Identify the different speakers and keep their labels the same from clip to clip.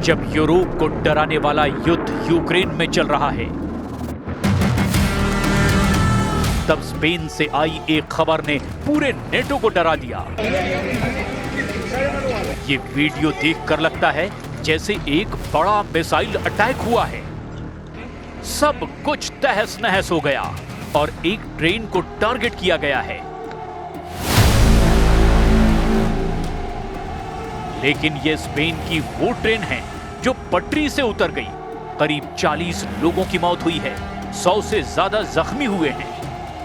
Speaker 1: जब यूरोप को डराने वाला युद्ध यूक्रेन में चल रहा है, तब स्पेन से आई एक खबर ने पूरे नेटो को डरा दिया। ये वीडियो देखकर लगता है जैसे एक बड़ा मिसाइल अटैक हुआ है। सब कुछ तहस नहस हो गया और एक ट्रेन को टारगेट किया गया है। लेकिन यह स्पेन की वो ट्रेन है जो पटरी से उतर गई। करीब 40 लोगों की मौत हुई है, 100 से ज्यादा जख्मी हुए हैं।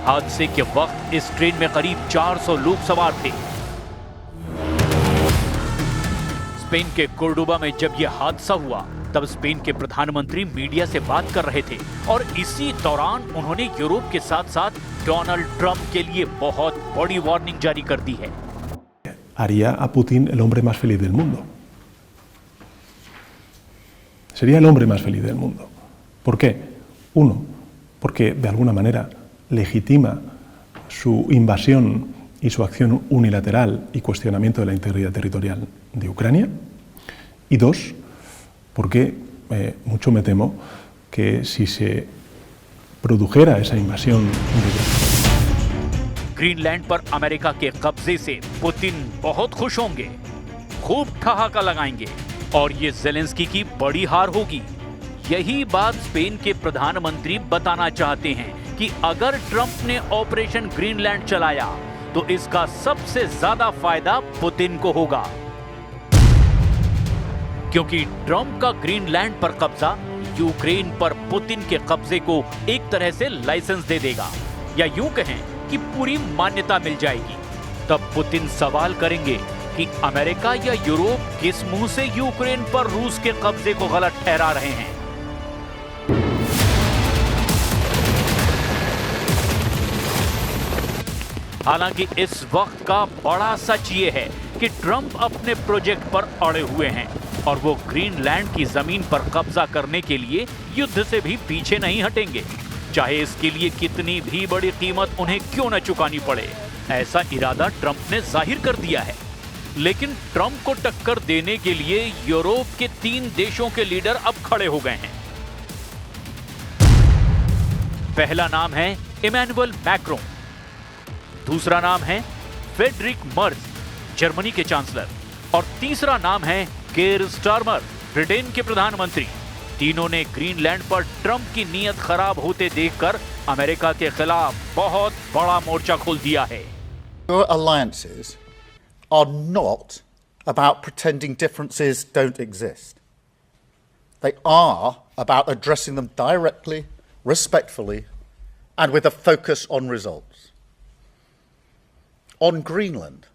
Speaker 1: हादसे के वक्त इस ट्रेन में करीब 400 लोग सवार थे। स्पेन के कोर्डोबा में जब यह हादसा हुआ, तब स्पेन के प्रधानमंत्री मीडिया से बात कर रहे थे और इसी दौरान उन्होंने यूरोप के साथ साथ डोनाल्ड ट्रंप के लिए बहुत बड़ी वार्निंग जारी कर दी है।
Speaker 2: Haría a Putin el hombre más feliz del mundo. Sería el hombre más feliz del mundo. ¿Por qué? Uno, porque de alguna manera legitima su invasión y su acción unilateral y cuestionamiento de la integridad territorial de Ucrania. Y dos, porque mucho me temo que si se produjera esa invasión
Speaker 1: Greenland पर America के कब्जे से Putin बहुत खुश होंगे, खूब ठहाका लगाएंगे और ये जेलेंस्की की बड़ी हार होगी। यही बात स्पेन के प्रधानमंत्री बताना चाहते हैं कि अगर ट्रंप ने ऑपरेशन ग्रीनलैंड चलाया तो इसका सबसे ज्यादा फायदा पुतिन को होगा, क्योंकि ट्रंप का ग्रीनलैंड पर कब्जा यूक्रेन पर पुतिन के कब्जे को एक तरह से लाइसेंस दे देगा, या यूं कहें कि पूरी मान्यता मिल जाएगी। तब पुतिन सवाल करेंगे कि अमेरिका या यूरोप किस मुंह से यूक्रेन पर रूस के कब्जे को गलत ठहरा रहे हैं। हालांकि इस वक्त का बड़ा सच ये है कि ट्रंप अपने प्रोजेक्ट पर अड़े हुए हैं और वो ग्रीनलैंड की जमीन पर कब्जा करने के लिए युद्ध से भी पीछे नहीं हटेंगे, चाहे इसके लिए कितनी भी बड़ी कीमत उन्हें क्यों न चुकानी पड़े। ऐसा इरादा ट्रंप ने जाहिर कर दिया है। लेकिन ट्रंप को टक्कर देने के लिए यूरोप के 3 देशों के लीडर अब खड़े हो गए हैं। पहला नाम है इमैनुअल मैक्रोन, दूसरा नाम है फ्रेडरिक मर्ज, जर्मनी के चांसलर, और तीसरा नाम है केर स्टारमर, ब्रिटेन के प्रधानमंत्री। तीनों ने ग्रीनलैंड पर ट्रंप की नीयत खराब होते देखकर अमेरिका के खिलाफ बहुत बड़ा मोर्चा खोल दिया है।
Speaker 3: Your alliances are not about pretending differences don't exist. They are about addressing them directly, respectfully, and with a focus on results. On Greenland,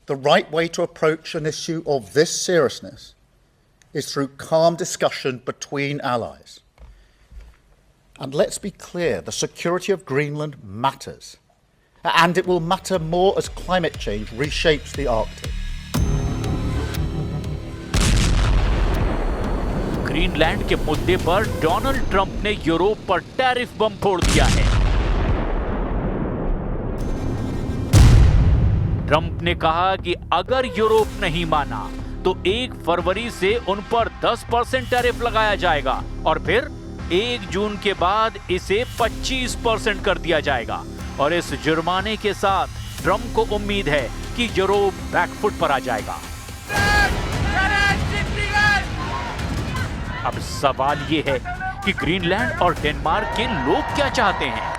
Speaker 3: the right way to approach an issue of this seriousness is through calm discussion between allies. And let's be clear, the security of Greenland matters. And it will matter more as climate change reshapes the Arctic.
Speaker 1: Greenland के मुद्दे पर Donald Trump ने Europe पर tariff बम फोड़ दिया है। Trump ने कहा कि अगर यूरोप नहीं माना तो 1 फरवरी से उन पर 10% टैरिफ लगाया जाएगा और फिर 1 जून के बाद इसे 25% कर दिया जाएगा। और इस जुर्माने के साथ ट्रंप को उम्मीद है कि यूरोप बैकफुट पर आ जाएगा। अब सवाल ये है कि ग्रीनलैंड और डेनमार्क के लोग क्या चाहते हैं।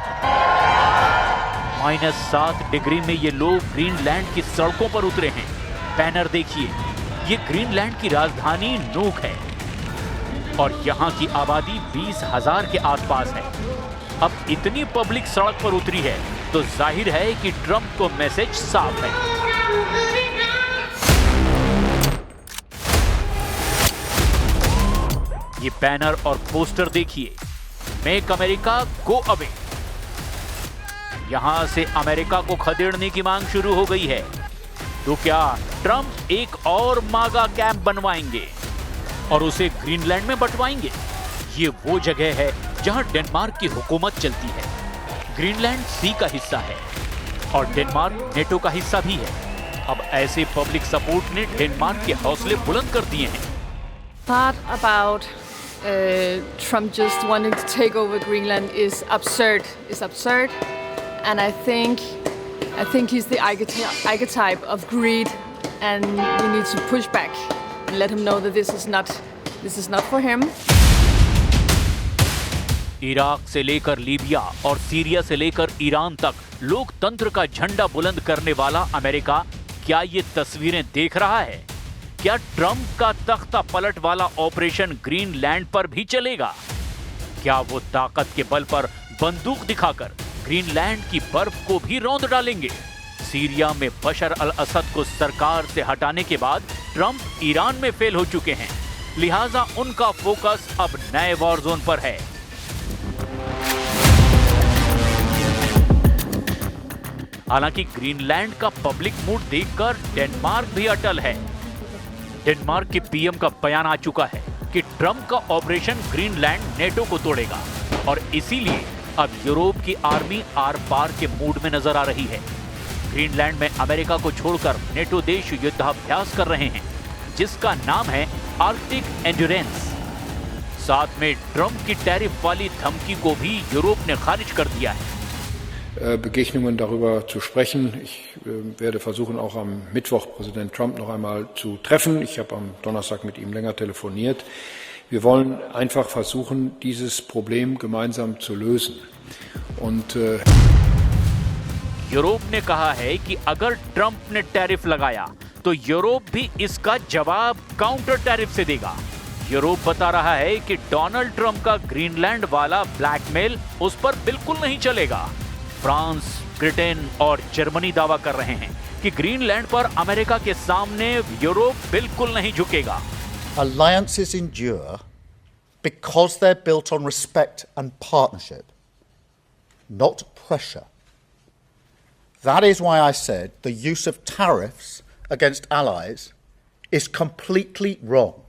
Speaker 1: -7 डिग्री में ये लोग ग्रीनलैंड की सड़कों पर उतरे हैं। बैनर देखिए, ये ग्रीनलैंड की राजधानी नूक है और यहाँ की आबादी 20,000 के आसपास है। अब इतनी पब्लिक सड़क पर उतरी है तो जाहिर है कि ट्रंप को मैसेज साफ है। ये बैनर और पोस्टर देखिए, मेक अमेरिका गो अवे। यहां से अमेरिका को खदेड़ने की मांग शुरू हो गई है। तो क्या ट्रंप एक और मागा कैंप बनवाएंगे और उसे ग्रीनलैंड में बंटवाएंगे? ये वो जगह है जहां डेनमार्क की हुकूमत चलती है। ग्रीनलैंड सी का हिस्सा है और डेनमार्क नेटो का हिस्सा भी है। अब ऐसे पब्लिक सपोर्ट ने डेनमार्क के हौसले बुलंद कर दिए हैं।
Speaker 4: Thought about Trump just wanting to take over Greenland is absurd. And I think he's the archetype of greed, and we need to push back and let him know that this is not for him.
Speaker 1: Iraq से लेकर Libya और Syria से लेकर Iran तक लोकतंत्र का झंडा बुलंद करने वाला अमेरिका क्या ये तस्वीरें देख रहा है? क्या ट्रंप का तख्ता पलट वाला ऑपरेशन ग्रीनलैंड पर भी चलेगा? क्या वो ताकत के बल पर बंदूक दिखाकर ग्रीनलैंड की बर्फ को भी रौंद डालेंगे? सीरिया में बशर अल असद को सरकार से हटाने के बाद ट्रंप ईरान में फेल हो चुके हैं, लिहाजा उनका फोकस अब नए वॉर जोन पर है। हालांकि ग्रीनलैंड का पब्लिक मूड देखकर डेनमार्क भी अटल है। डेनमार्क के पीएम का बयान आ चुका है कि ट्रंप का ऑपरेशन ग्रीनलैंड नेटो को तोड़ेगा और इसीलिए अब यूरोप की आर्मी आर पार के मूड में नजर आ रही है। ग्रीनलैंड में अमेरिका को छोड़कर नेटो देश युद्धाभ्यास कर रहे हैं, जिसका नाम है आर्कटिक एंड्योरेंस। साथ में ट्रंप की टैरिफ वाली धमकी को भी यूरोप ने खारिज कर दिया है।
Speaker 5: Begegnungen darüber zu sprechen. Ich werde versuchen, auch am Mittwoch Präsident Trump noch einmal zu treffen. Ich habe am Donnerstag mit ihm länger telefoniert. Wir wollen einfach versuchen, dieses Problem gemeinsam zu lösen. Und
Speaker 1: Europe ने कहा है कि अगर Trump ने tariff लगाया तो Europe भी इसका जवाब काउंटर टैरिफ से देगा। यूरोप बता रहा है कि डोनाल्ड ट्रंप का ग्रीनलैंड वाला ब्लैकमेल उस पर बिल्कुल नहीं चलेगा। फ्रांस, ब्रिटेन और जर्मनी दावा कर रहे हैं कि ग्रीनलैंड पर अमेरिका के सामने यूरोप बिल्कुल नहीं झुकेगा।
Speaker 3: Alliances endure because they're built on respect and partnership, not pressure. That is why I said the use of tariffs against allies is completely wrong.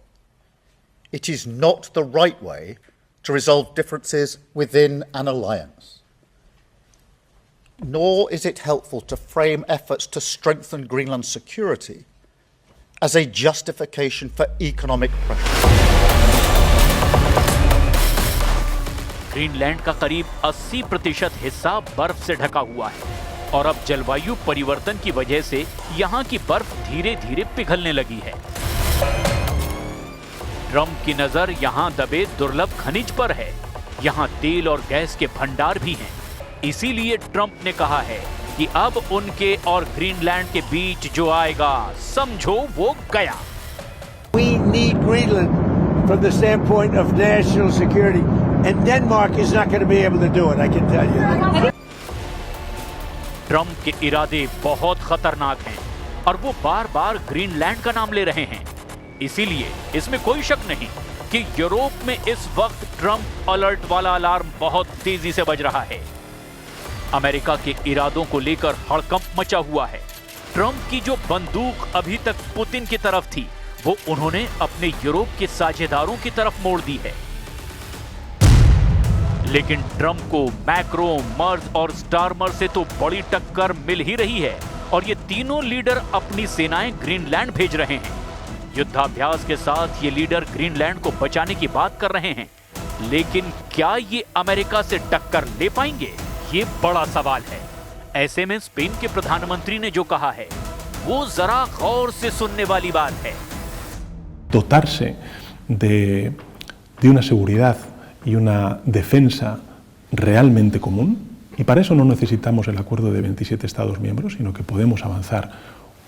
Speaker 3: It is not the right way to resolve differences within an alliance. Nor is it helpful to frame efforts to strengthen Greenland's security as a justification for economic pressure.
Speaker 1: Greenland का करीब 80% हिस्सा बर्फ से ढका हुआ है और अब जलवायु परिवर्तन की वजह से यहाँ की बर्फ धीरे धीरे पिघलने लगी है। ट्रंप की नजर यहाँ दबे दुर्लभ खनिज पर है। यहाँ तेल और गैस के भंडार भी हैं। इसीलिए ट्रंप ने कहा है कि अब उनके और ग्रीनलैंड के बीच जो आएगा, समझो वो गया।
Speaker 6: We need Greenland from the standpoint of national security, and Denmark is not going to be able to do it, I can tell you.
Speaker 1: Trump के इरादे बहुत खतरनाक हैं और वो बार-बार ग्रीनलैंड का नाम ले रहे हैं। इसीलिए इसमें कोई शक नहीं कि यूरोप में इस वक्त ट्रंप अलर्ट वाला अलार्म बहुत तेजी से बज रहा है। अमेरिका के इरादों को लेकर हड़कंप मचा हुआ है। ट्रंप की जो बंदूक अभी तक पुतिन की तरफ थी, वो उन्होंने अपने यूरोप के साझेदारों की तरफ मोड़ दी है। लेकिन ट्रंप को मैक्रो, मर्ज और स्टारमर से तो बड़ी टक्कर मिल ही रही है और ये तीनों लीडर अपनी सेनाएं ग्रीनलैंड भेज रहे हैं। युद्धाभ्यास के साथ ये लीडर ग्रीनलैंड को बचाने की बात कर रहे हैं, लेकिन क्या ये अमेरिका से टक्कर ले पाएंगे? ये बड़ा सवाल है। ऐसे में स्पेन के प्रधानमंत्री ने जो कहा है, वो जरा गौर से सुनने वाली बात है।
Speaker 2: Dotarse de una seguridad y una defensa realmente común, y para eso no necesitamos el acuerdo de 27 Estados miembros, sino que podemos avanzar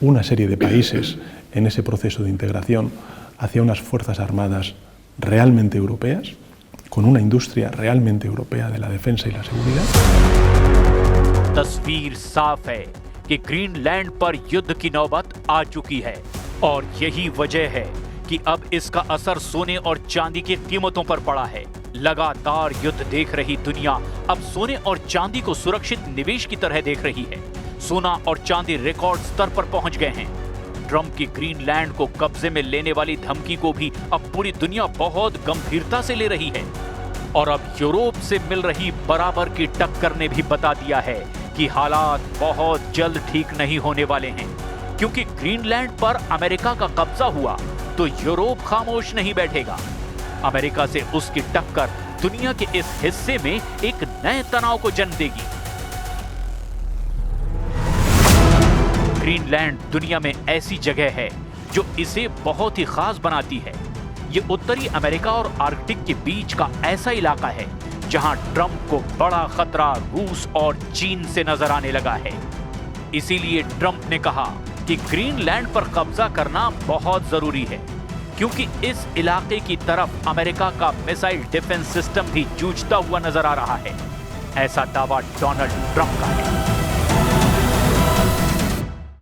Speaker 2: una serie de países en ese proceso de integración hacia unas fuerzas armadas realmente europeas, con una industria realmente europea de la defensa y la seguridad.
Speaker 1: तस्वीर साफ है कि Greenland पर युद्ध की नौबत आ चुकी है और यही वजह है कि अब इसका असर सोने और चांदी की कीमतों पर पड़ा है। लगातार युद्ध देख रही दुनिया अब सोने और चांदी को सुरक्षित निवेश की तरह देख रही है। सोना और चांदी रिकॉर्ड स्तर पर पहुंच गए हैं। ट्रंप की ग्रीनलैंड को कब्जे में लेने वाली धमकी को भी अब पूरी दुनिया बहुत गंभीरता से ले रही है और अब यूरोप से मिल रही बराबर की टक्कर ने भी बता दिया है कि हालात बहुत जल्द ठीक नहीं होने वाले हैं, क्योंकि ग्रीनलैंड पर अमेरिका का कब्जा हुआ तो यूरोप खामोश नहीं बैठेगा। अमेरिका से उसकी टक्कर दुनिया के इस हिस्से में एक नए तनाव को जन्म देगी। ग्रीनलैंड दुनिया में ऐसी जगह है जो इसे बहुत ही खास बनाती है। ये उत्तरी अमेरिका और आर्कटिक के बीच का ऐसा इलाका है जहां ट्रंप को बड़ा खतरा रूस और चीन से नजर आने लगा है। इसीलिए ट्रंप ने कहा कि ग्रीनलैंड पर कब्जा करना बहुत जरूरी है, क्योंकि इस इलाके की तरफ अमेरिका का मिसाइल डिफेंस सिस्टम भी जूझता हुआ नजर आ रहा है। ऐसा दावा डोनाल्ड ट्रंप का है।